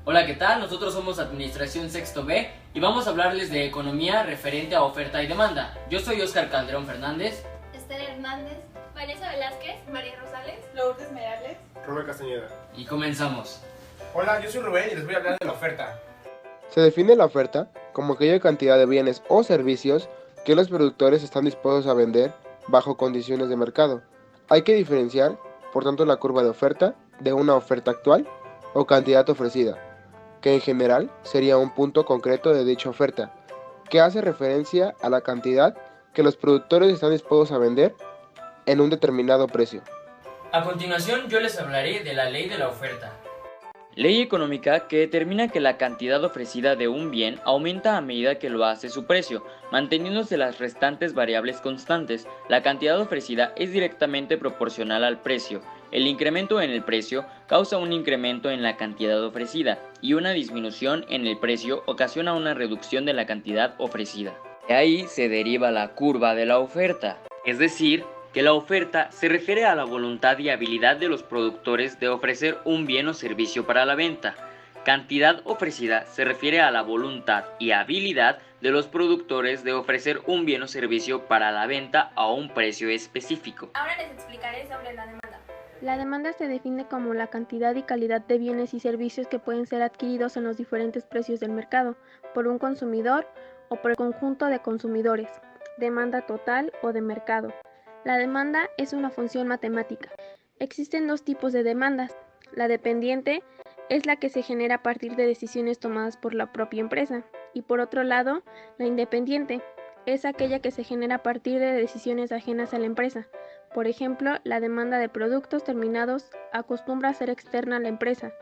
Hola, ¿qué tal? Nosotros somos Administración Sexto B y vamos a hablarles de economía referente a oferta y demanda. Yo soy Óscar Calderón Fernández. Esther Hernández, Vanessa Velázquez, María Rosales, Lourdes Merales, Rubén Castañeda. Y comenzamos. Hola, yo soy Rubén y les voy a hablar de la oferta. Se define la oferta como aquella cantidad de bienes o servicios que los productores están dispuestos a vender bajo condiciones de mercado. Hay que diferenciar, por tanto, la curva de oferta de una oferta actual o cantidad ofrecida, que en general sería un punto concreto de dicha oferta, que hace referencia a la cantidad que los productores están dispuestos a vender en un determinado precio. A continuación yo les hablaré de la ley de la oferta. Ley económica que determina que la cantidad ofrecida de un bien aumenta a medida que lo hace su precio, manteniéndose las restantes variables constantes. La cantidad ofrecida es directamente proporcional al precio. El incremento en el precio causa un incremento en la cantidad ofrecida y una disminución en el precio ocasiona una reducción de la cantidad ofrecida. De ahí se deriva la curva de la oferta, es decir, que la oferta se refiere a la voluntad y habilidad de los productores de ofrecer un bien o servicio para la venta. Cantidad ofrecida se refiere a la voluntad y habilidad de los productores de ofrecer un bien o servicio para la venta a un precio específico. Ahora les explicaré sobre la demanda. La demanda se define como la cantidad y calidad de bienes y servicios que pueden ser adquiridos en los diferentes precios del mercado por un consumidor o por el conjunto de consumidores, demanda total o de mercado. La demanda es una función matemática. Existen dos tipos de demandas. La dependiente es la que se genera a partir de decisiones tomadas por la propia empresa. Y por otro lado, la independiente es aquella que se genera a partir de decisiones ajenas a la empresa. Por ejemplo, la demanda de productos terminados acostumbra a ser externa a la empresa,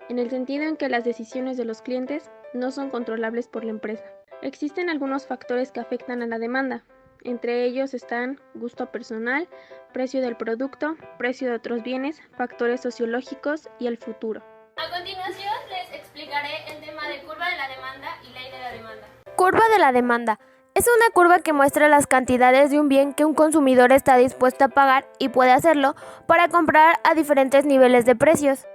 en el sentido en que las decisiones de los clientes no son controlables por la empresa. Existen algunos factores que afectan a la demanda. Entre ellos están gusto personal, precio del producto, precio de otros bienes, factores sociológicos y el futuro. A continuación les explicaré el tema de curva de la demanda y ley de la demanda. Curva de la demanda. Es una curva que muestra las cantidades de un bien que un consumidor está dispuesto a pagar y puede hacerlo para comprar a diferentes niveles de precios.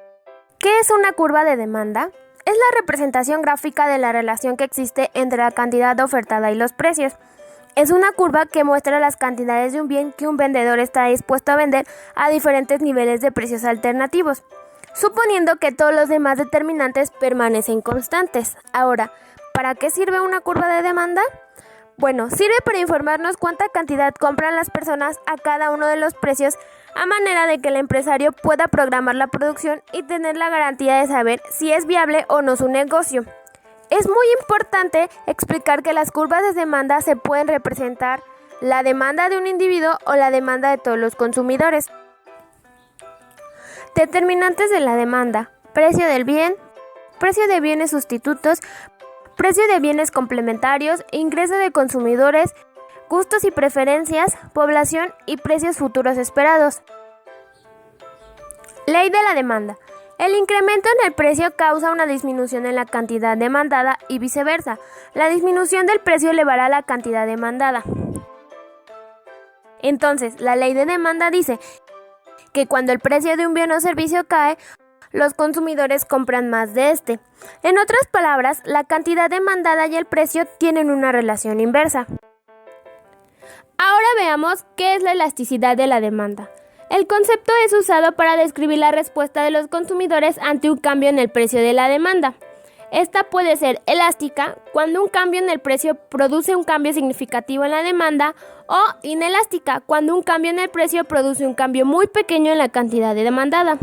¿Qué es una curva de demanda? Es la representación gráfica de la relación que existe entre la cantidad ofertada y los precios. Es una curva que muestra las cantidades de un bien que un vendedor está dispuesto a vender a diferentes niveles de precios alternativos, suponiendo que todos los demás determinantes permanecen constantes. Ahora, ¿para qué sirve una curva de demanda? Bueno, sirve para informarnos cuánta cantidad compran las personas a cada uno de los precios, a manera de que el empresario pueda programar la producción y tener la garantía de saber si es viable o no su negocio. Es muy importante explicar que las curvas de demanda se pueden representar la demanda de un individuo o la demanda de todos los consumidores. Determinantes de la demanda: precio del bien, precio de bienes sustitutos, precio de bienes complementarios, ingreso de consumidores, gustos y preferencias, población y precios futuros esperados. Ley de la demanda. El incremento en el precio causa una disminución en la cantidad demandada y viceversa. La disminución del precio elevará la cantidad demandada. Entonces, la ley de demanda dice que cuando el precio de un bien o servicio cae, los consumidores compran más de este. En otras palabras, la cantidad demandada y el precio tienen una relación inversa. Ahora veamos qué es la elasticidad de la demanda. El concepto es usado para describir la respuesta de los consumidores ante un cambio en el precio de la demanda. Esta puede ser elástica cuando un cambio en el precio produce un cambio significativo en la demanda, o inelástica cuando un cambio en el precio produce un cambio muy pequeño en la cantidad de demandada.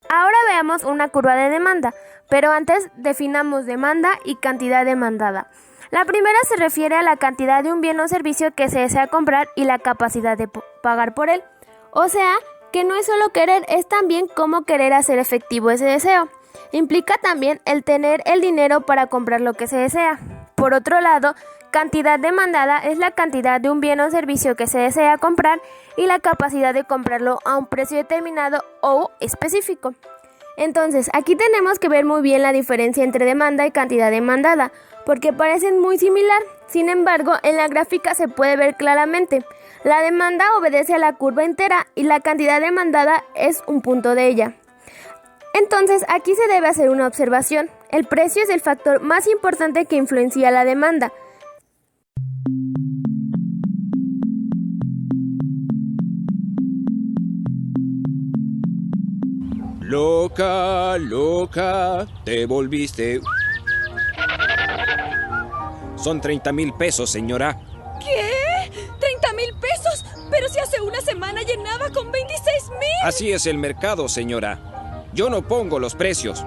Ahora veamos una curva de demanda, pero antes definamos demanda y cantidad demandada. La primera se refiere a la cantidad de un bien o servicio que se desea comprar y la capacidad de pagar por él. O sea, que no es solo querer, es también cómo querer hacer efectivo ese deseo. Implica también el tener el dinero para comprar lo que se desea. Por otro lado, cantidad demandada es la cantidad de un bien o servicio que se desea comprar y la capacidad de comprarlo a un precio determinado o específico. Entonces, aquí tenemos que ver muy bien la diferencia entre demanda y cantidad demandada, porque parecen muy similar. Sin embargo, en la gráfica se puede ver claramente. La demanda obedece a la curva entera y la cantidad demandada es un punto de ella. Entonces, aquí se debe hacer una observación. El precio es el factor más importante que influencia la demanda. Loca, loca, te volviste. Son 30,000 pesos, señora. ¿Qué? ¿30,000 pesos? Pero si hace una semana llenaba con 26,000. Así es el mercado, señora. Yo no pongo los precios.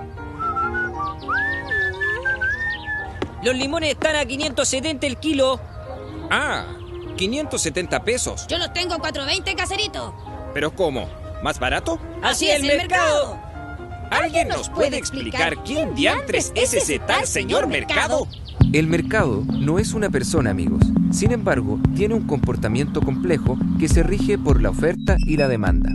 Los limones están a 570 el kilo. Ah, 570 pesos. Yo los tengo a 420, caserito. ¿Pero cómo? ¿Más barato? Así es el mercado. ¿Alguien nos puede explicar quién diantres es ese tal señor mercado? El mercado no es una persona, amigos. Sin embargo, tiene un comportamiento complejo que se rige por la oferta y la demanda.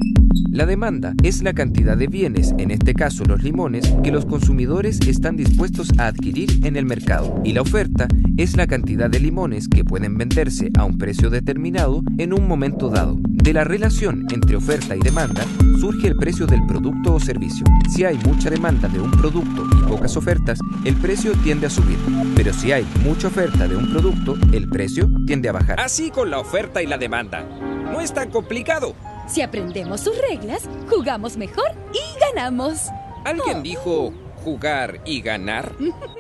La demanda es la cantidad de bienes, en este caso los limones, que los consumidores están dispuestos a adquirir en el mercado. Y la oferta es la cantidad de limones que pueden venderse a un precio determinado en un momento dado. De la relación entre oferta y demanda surge el precio del producto o servicio. Si hay mucha demanda de un producto y pocas ofertas, el precio tiende a subir. Pero si hay mucha oferta de un producto, el precio tiende a bajar. Así con la oferta y la demanda. No es tan complicado. Si aprendemos sus reglas, jugamos mejor y ganamos. ¿Alguien dijo jugar y ganar?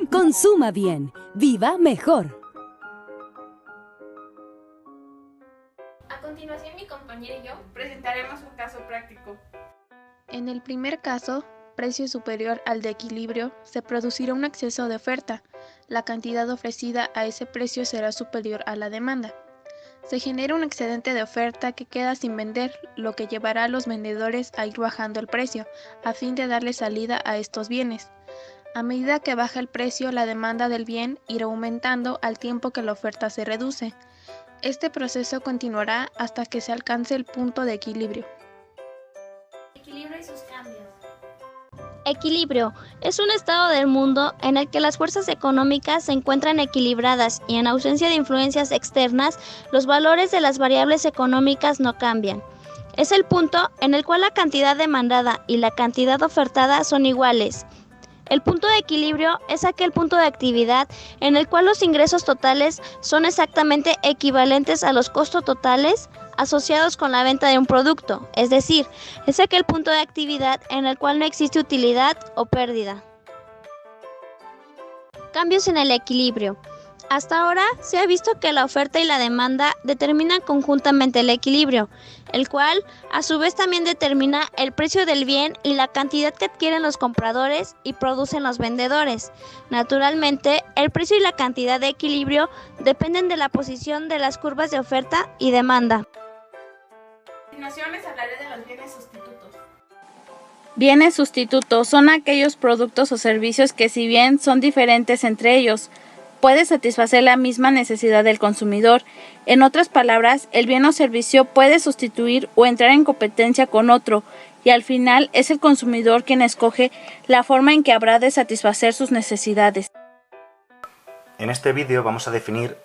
Consuma bien, viva mejor. A continuación, mi compañera y yo presentaremos un caso práctico. En el primer caso, precio superior al de equilibrio, se producirá un exceso de oferta. La cantidad ofrecida a ese precio será superior a la demanda. Se genera un excedente de oferta que queda sin vender, lo que llevará a los vendedores a ir bajando el precio, a fin de darle salida a estos bienes. A medida que baja el precio, la demanda del bien irá aumentando al tiempo que la oferta se reduce. Este proceso continuará hasta que se alcance el punto de equilibrio. Equilibrio y sus cambios. Equilibrio es un estado del mundo en el que las fuerzas económicas se encuentran equilibradas y en ausencia de influencias externas, los valores de las variables económicas no cambian. Es el punto en el cual la cantidad demandada y la cantidad ofertada son iguales. El punto de equilibrio es aquel punto de actividad en el cual los ingresos totales son exactamente equivalentes a los costos totales asociados con la venta de un producto, es decir, es aquel punto de actividad en el cual no existe utilidad o pérdida. Cambios en el equilibrio. Hasta ahora se ha visto que la oferta y la demanda determinan conjuntamente el equilibrio, el cual a su vez también determina el precio del bien y la cantidad que adquieren los compradores y producen los vendedores. Naturalmente, el precio y la cantidad de equilibrio dependen de la posición de las curvas de oferta y demanda. A continuación les hablaré de los bienes sustitutos. Bienes sustitutos son aquellos productos o servicios que, si bien son diferentes entre ellos, puede satisfacer la misma necesidad del consumidor. En otras palabras, el bien o servicio puede sustituir o entrar en competencia con otro, y al final es el consumidor quien escoge la forma en que habrá de satisfacer sus necesidades. En este vídeo vamos a definir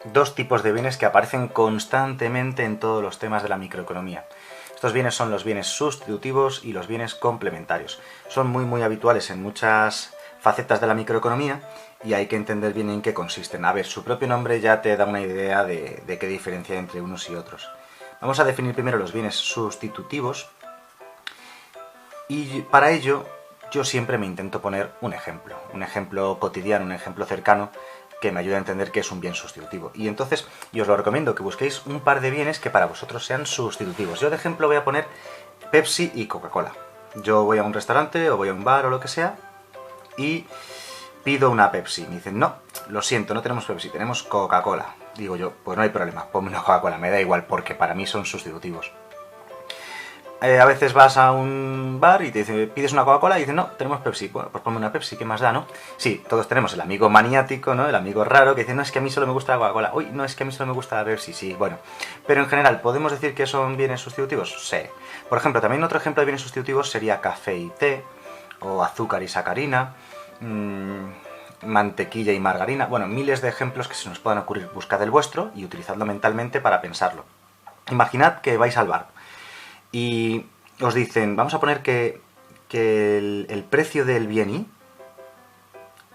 dos tipos de bienes que aparecen constantemente en todos los temas de la microeconomía. Estos bienes son los bienes sustitutivos y los bienes complementarios. Son muy habituales en muchas facetas de la microeconomía y hay que entender bien en qué consisten. A ver, su propio nombre ya te da una idea de qué diferencia entre unos y otros. Vamos a definir primero los bienes sustitutivos y para ello yo siempre me intento poner un ejemplo cotidiano, un ejemplo cercano que me ayude a entender qué es un bien sustitutivo. Y entonces yo os lo recomiendo que busquéis un par de bienes que para vosotros sean sustitutivos. Yo de ejemplo voy a poner Pepsi y Coca-Cola. Yo voy a un restaurante o voy a un bar o lo que sea y pido una Pepsi. Me dicen, no, lo siento, no tenemos Pepsi, tenemos Coca-Cola. Digo yo, pues no hay problema, ponme una Coca-Cola, me da igual porque para mí son sustitutivos. A veces vas a un bar y te dice, pides una Coca-Cola y dices, no, tenemos Pepsi. Bueno, pues ponme una Pepsi, ¿qué más da, no? Sí, todos tenemos el amigo maniático, ¿no? El amigo raro que dice, no, es que a mí solo me gusta la Coca-Cola. Uy, no, es que a mí solo me gusta la Pepsi, sí, bueno. Pero en general, ¿podemos decir que son bienes sustitutivos? Sí. Por ejemplo, también otro ejemplo de bienes sustitutivos sería café y té, o azúcar y sacarina, mantequilla y margarina. Bueno, miles de ejemplos que se nos puedan ocurrir. Buscad el vuestro y utilizadlo mentalmente para pensarlo. Imaginad que vais al bar y os dicen, vamos a poner que que el precio del bien Y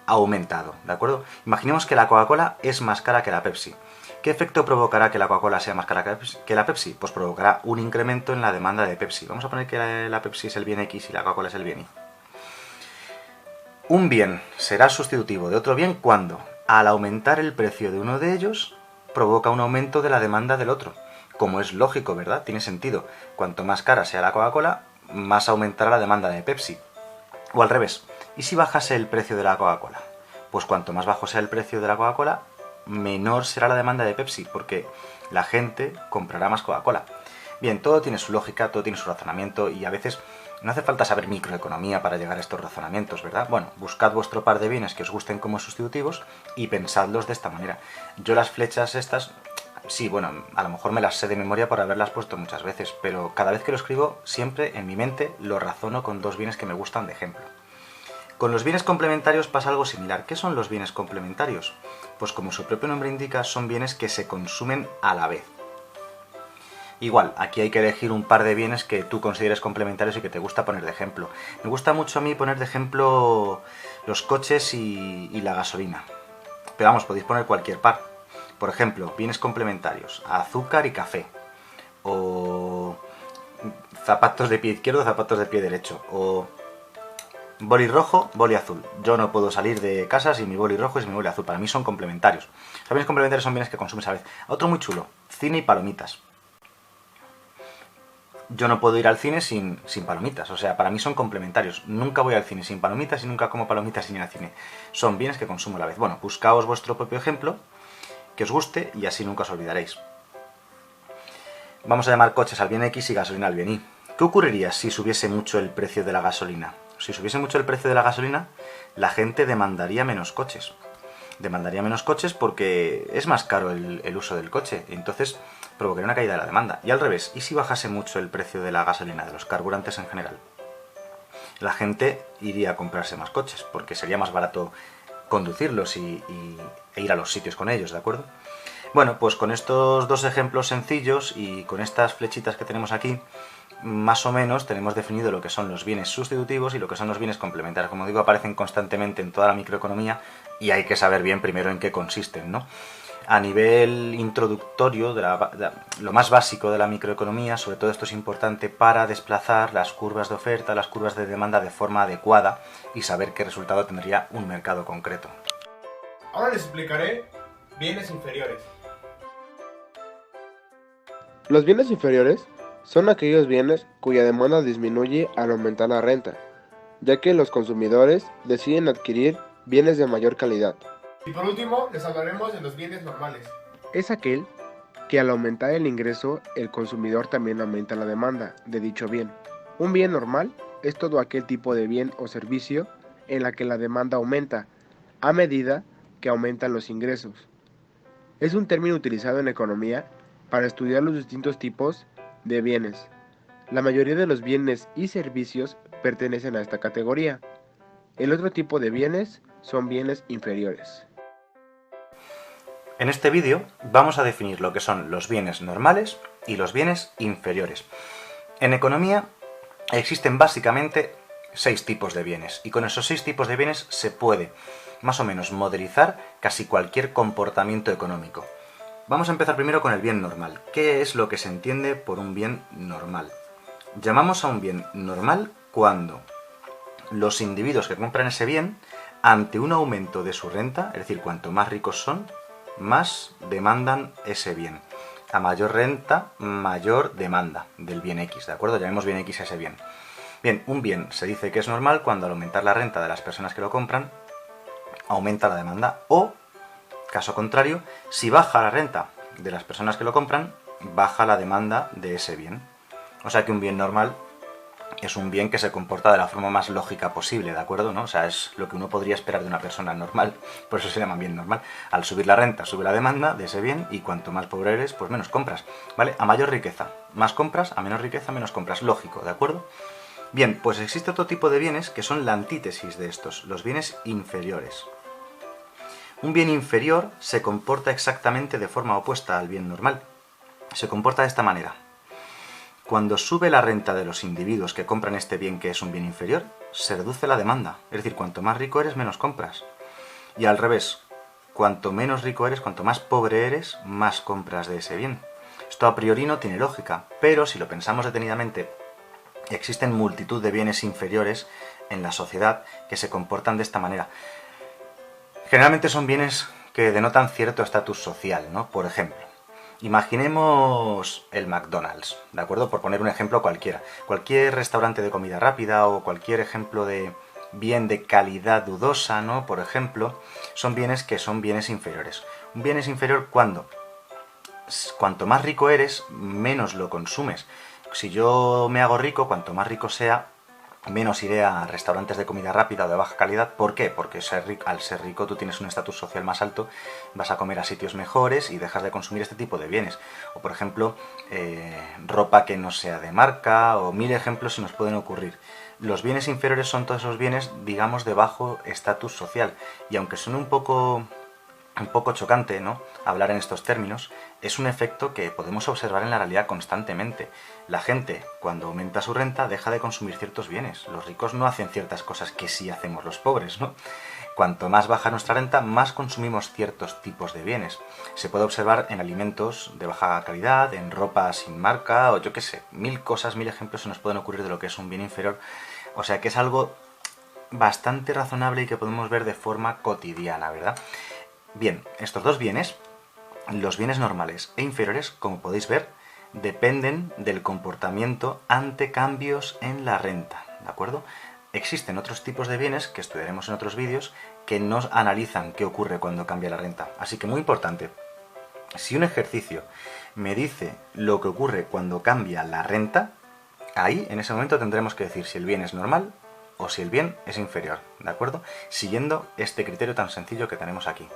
ha aumentado, ¿de acuerdo? Imaginemos que la Coca-Cola es más cara que la Pepsi. ¿Qué efecto provocará que la Coca-Cola sea más cara que la Pepsi? Pues provocará un incremento en la demanda de Pepsi. Vamos a poner que la Pepsi es el bien X y la Coca-Cola es el bien Y. Un bien será sustitutivo de otro bien cuando, al aumentar el precio de uno de ellos, provoca un aumento de la demanda del otro. Como es lógico, ¿verdad? Tiene sentido. Cuanto más cara sea la Coca-Cola, más aumentará la demanda de Pepsi. O al revés. ¿Y si bajase el precio de la Coca-Cola? Pues cuanto más bajo sea el precio de la Coca-Cola, menor será la demanda de Pepsi, porque la gente comprará más Coca-Cola. Bien, todo tiene su lógica, todo tiene su razonamiento, y a veces no hace falta saber microeconomía para llegar a estos razonamientos, ¿verdad? Bueno, buscad vuestro par de bienes que os gusten como sustitutivos y pensadlos de esta manera. Yo las flechas estas, sí, bueno, a lo mejor me las sé de memoria por haberlas puesto muchas veces, pero cada vez que lo escribo, siempre en mi mente lo razono con dos bienes que me gustan de ejemplo. Con los bienes complementarios pasa algo similar. ¿Qué son los bienes complementarios? Pues como su propio nombre indica, son bienes que se consumen a la vez. Igual, aquí hay que elegir un par de bienes que tú consideres complementarios y que te gusta poner de ejemplo. Me gusta mucho a mí poner de ejemplo los coches y la gasolina. Pero vamos, podéis poner cualquier par. Por ejemplo, bienes complementarios, azúcar y café. O zapatos de pie izquierdo, zapatos de pie derecho. O boli rojo, boli azul. Yo no puedo salir de casa sin mi boli rojo y sin mi boli azul. Para mí son complementarios. Los bienes complementarios son bienes que consumes a la vez. Otro muy chulo, cine y palomitas. Yo no puedo ir al cine sin palomitas. O sea, para mí son complementarios. Nunca voy al cine sin palomitas y nunca como palomitas sin ir al cine. Son bienes que consumo a la vez. Bueno, buscaos vuestro propio ejemplo que os guste y así nunca os olvidaréis. Vamos a llamar coches al bien X y gasolina al bien Y. ¿Qué ocurriría si subiese mucho el precio de la gasolina? Si subiese mucho el precio de la gasolina, la gente demandaría menos coches. Demandaría menos coches porque es más caro el uso del coche. Entonces provocaría una caída de la demanda. Y al revés, ¿y si bajase mucho el precio de la gasolina, de los carburantes en general? La gente iría a comprarse más coches porque sería más barato conducirlos e ir a los sitios con ellos, ¿de acuerdo? Bueno, pues con estos dos ejemplos sencillos y con estas flechitas que tenemos aquí, más o menos tenemos definido lo que son los bienes sustitutivos y lo que son los bienes complementarios. Como digo, aparecen constantemente en toda la microeconomía y hay que saber bien primero en qué consisten, ¿no? A nivel introductorio, lo más básico de la microeconomía, sobre todo esto es importante para desplazar las curvas de oferta, las curvas de demanda de forma adecuada y saber qué resultado tendría un mercado concreto. Ahora les explicaré bienes inferiores. Los bienes inferiores son aquellos bienes cuya demanda disminuye al aumentar la renta, ya que los consumidores deciden adquirir bienes de mayor calidad. Y por último, les hablaremos de los bienes normales. Es aquel que al aumentar el ingreso, el consumidor también aumenta la demanda de dicho bien. Un bien normal es todo aquel tipo de bien o servicio en la que la demanda aumenta a medida que aumentan los ingresos. Es un término utilizado en economía para estudiar los distintos tipos de bienes. La mayoría de los bienes y servicios pertenecen a esta categoría. El otro tipo de bienes son bienes inferiores. En este vídeo vamos a definir lo que son los bienes normales y los bienes inferiores. En economía existen básicamente 6 tipos de bienes y con esos 6 tipos de bienes se puede más o menos modelizar casi cualquier comportamiento económico. Vamos a empezar primero con el bien normal. ¿Qué es lo que se entiende por un bien normal? Llamamos a un bien normal cuando los individuos que compran ese bien, ante un aumento de su renta, es decir, cuanto más ricos son, más demandan ese bien. A mayor renta, mayor demanda del bien X, ¿de acuerdo? Llamemos bien X a ese bien. Bien, un bien se dice que es normal cuando al aumentar la renta de las personas que lo compran, aumenta la demanda, o, caso contrario, si baja la renta de las personas que lo compran, baja la demanda de ese bien. O sea que un bien normal es un bien que se comporta de la forma más lógica posible, ¿de acuerdo? ¿No? O sea, es lo que uno podría esperar de una persona normal, por eso se llama bien normal. Al subir la renta, sube la demanda de ese bien y cuanto más pobre eres, pues menos compras, ¿vale? A mayor riqueza, más compras, a menor riqueza, menos compras, lógico, ¿de acuerdo? Bien, pues existe otro tipo de bienes que son la antítesis de estos, los bienes inferiores. Un bien inferior se comporta exactamente de forma opuesta al bien normal. Se comporta de esta manera. Cuando sube la renta de los individuos que compran este bien que es un bien inferior, se reduce la demanda. Es decir, cuanto más rico eres, menos compras. Y al revés, cuanto menos rico eres, cuanto más pobre eres, más compras de ese bien. Esto a priori no tiene lógica, pero si lo pensamos detenidamente, existen multitud de bienes inferiores en la sociedad que se comportan de esta manera. Generalmente son bienes que denotan cierto estatus social, ¿no? Por ejemplo, imaginemos el McDonald's, ¿de acuerdo? Por poner un ejemplo cualquiera. Cualquier restaurante de comida rápida o cualquier ejemplo de bien de calidad dudosa, ¿no? Por ejemplo, son bienes que son bienes inferiores. Un bien es inferior cuando cuanto más rico eres, menos lo consumes. Si yo me hago rico, cuanto más rico sea, menos iré a restaurantes de comida rápida o de baja calidad. ¿Por qué? Porque al ser rico tú tienes un estatus social más alto, vas a comer a sitios mejores y dejas de consumir este tipo de bienes. O por ejemplo, ropa que no sea de marca, o mil ejemplos se nos pueden ocurrir. Los bienes inferiores son todos esos bienes, digamos, de bajo estatus social. Y aunque suene un poco chocante, ¿no?, hablar en estos términos, es un efecto que podemos observar en la realidad constantemente. La gente, cuando aumenta su renta, deja de consumir ciertos bienes. Los ricos no hacen ciertas cosas que sí hacemos los pobres, ¿no? Cuanto más baja nuestra renta, más consumimos ciertos tipos de bienes. Se puede observar en alimentos de baja calidad, en ropa sin marca, o yo qué sé, mil cosas, mil ejemplos se nos pueden ocurrir de lo que es un bien inferior. O sea que es algo bastante razonable y que podemos ver de forma cotidiana, ¿verdad? Bien, estos dos bienes, los bienes normales e inferiores, como podéis ver, dependen del comportamiento ante cambios en la renta, ¿de acuerdo? Existen otros tipos de bienes, que estudiaremos en otros vídeos, que nos analizan qué ocurre cuando cambia la renta. Así que muy importante, si un ejercicio me dice lo que ocurre cuando cambia la renta, ahí, en ese momento, tendremos que decir si el bien es normal o si el bien es inferior, ¿de acuerdo? Siguiendo este criterio tan sencillo que tenemos aquí.